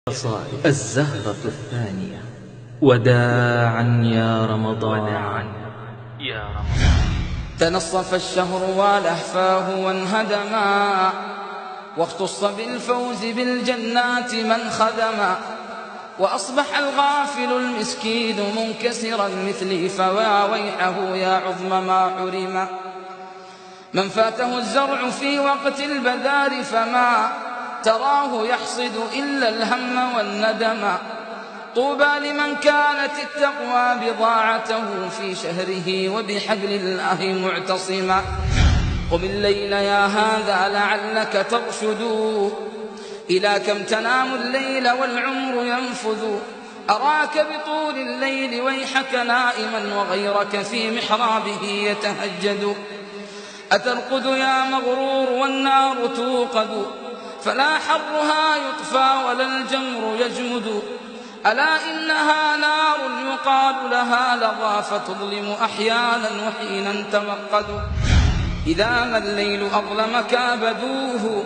قصائد الزهرة الثانية. وداعا يا رمضان. تنصف الشهر ولهفاه وانهدما، واختص بالفوز بالجنات من خدما، وأصبح الغافل المسكين منكسرا مثلي، فوا ويحه يا عظم ما حرم. من فاته الزرع في وقت البذار فما تراه يحصد إلا الهم والندم. طوبى لمن كانت التقوى بضاعته في شهره وبحبل الله معتصما. قم الليل يا هذا لعلك ترشد، إلى كم تنام الليل والعمر ينفذ. أراك بطول الليل ويحك نائما، وغيرك في محرابه يتهجد. أترقد يا مغرور والنار توقد، فلا حرها يطفى ولا الجمر يجمد. ألا إنها نار يقال لها لظى، فتظلم أحيانا وحينا توقد. إذا ما الليل أظلم كابدوه،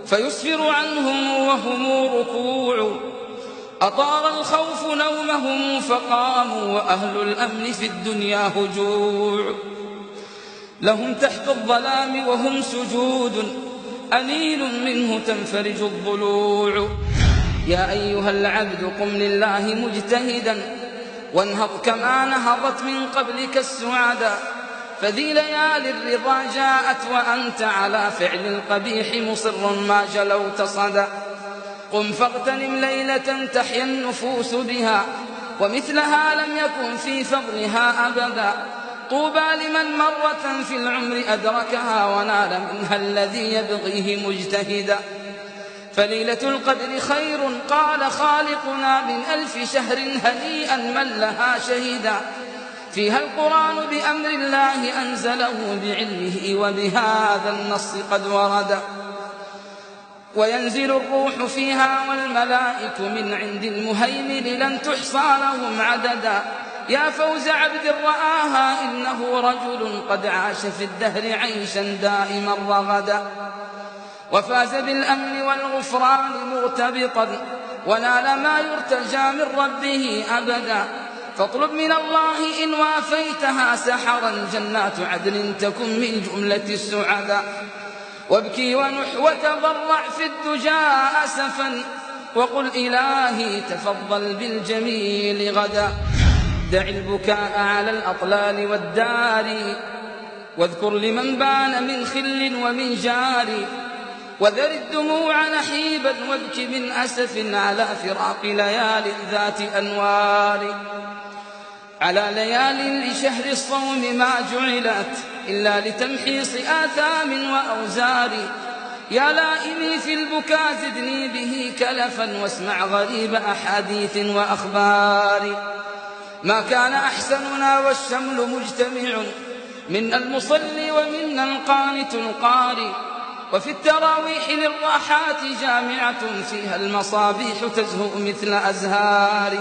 فيسفر عنهم وهم ركوع. أطار الخوف نومهم فقاموا، وأهل الأمن في الدنيا هجوع. لهم تحت الظلام وهم سجود، أنين منه تنفرج الضلوع. يا أيها العبد قم لله مجتهدا، وانهض كما نهضت من قبلك السعدا. فذي ليالي الرضا جاءت وأنت على فعل القبيح مصر ما جلوت صدى. قم فاغتنم ليلة تحيا النفوس بها، ومثلها لم يكن في فضلها أبدا. طوبى لمن مرة في العمر أدركها، ونال منها الذي يبغيه مجتهدا. فليلة القدر خير قال خالقنا من 1000 شهر، هنيئا من لها شهيدا. فيها القرآن بأمر الله أنزله بعلمه، وبهذا النص قد ورد. وينزل الروح فيها والملائك من عند المهيمن، لن تحصى لهم عددا. يا فوز عبد رآها، إنه رجل قد عاش في الدهر عيشا دائما رغدا. وفاز بالأمن والغفران مرتبطا، ونال ما يرتجى من ربه أبدا. فاطلب من الله إن وافيتها سحرا، جنات عدن تكن من جملة السعداء. وابكي ونح وتضرع في الدجى أسفا، وقل إلهي تفضل بالجميل غدا. دع البكاء على الأطلال والدار، واذكر لمن بان من خل ومن جار. وذر الدموع نحيبا وابك من أسف، على فراق ليال ذات أنوار. على ليال لشهر الصوم ما جعلت، إلا لتمحيص آثام وأوزار. يا لائمي في البكاء زدني به كلفا، واسمع غريب أحاديث وأخبار. ما كان أحسننا والشمل مجتمع، منا المصلي ومنا القانت القاري. وفي التراويح للراحات جامعة، فيها المصابيح تزهو مثل أزهار.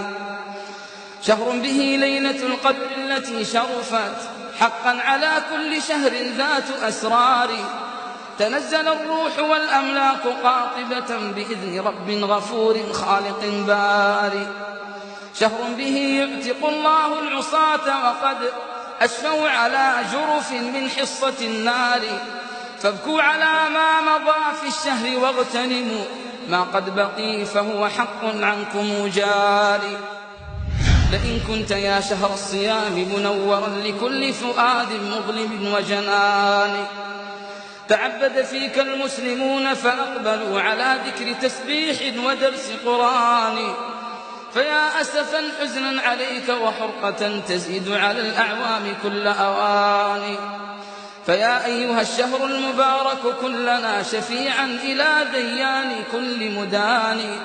شهر به ليلة القدر التي شرفت، حقا على كل شهر ذات أسرار. تنزل الروح والأملاك قاطبة، بإذن رب غفور خالق باري. شهر به يعتق الله العصاة، وقد أشفوا على جرف من حصة النار. فابكوا على ما مضى في الشهر، واغتنموا ما قد بقي، فهو حق عنكم جاري. لئن كنت يا شهر الصيام منورا لكل فؤاد مظلم وجنان، تعبد فيك المسلمون فأقبلوا على ذكر تسبيح ودرس قرآن. فيا أسفا حزنا عليك وحرقة تزيد على الأعوام كل أوان. فيا أيها الشهر المبارك كن لنا شفيعا إلى ديان كل مدان.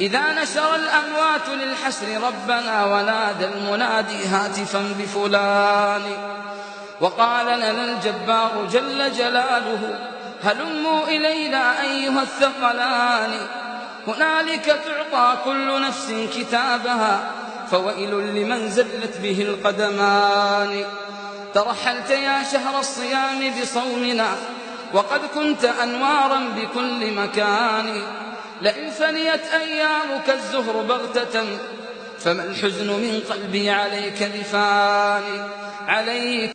إذا نشر الأموات للحسر ربنا، ونادى المنادي هاتفا بفلان. وقال لنا الجبار جل جلاله هلموا إلينا أيها الثقلان. هنالك تعطى كل نفس كتابها، فويل لمن زلت به القدمان. ترحلت يا شهر الصيام بصومنا، وقد كنت أنوارا بكل مكان. لئن فنيت أيامك الزهر بغتة فما الحزن من قلبي عليك بفاني عليك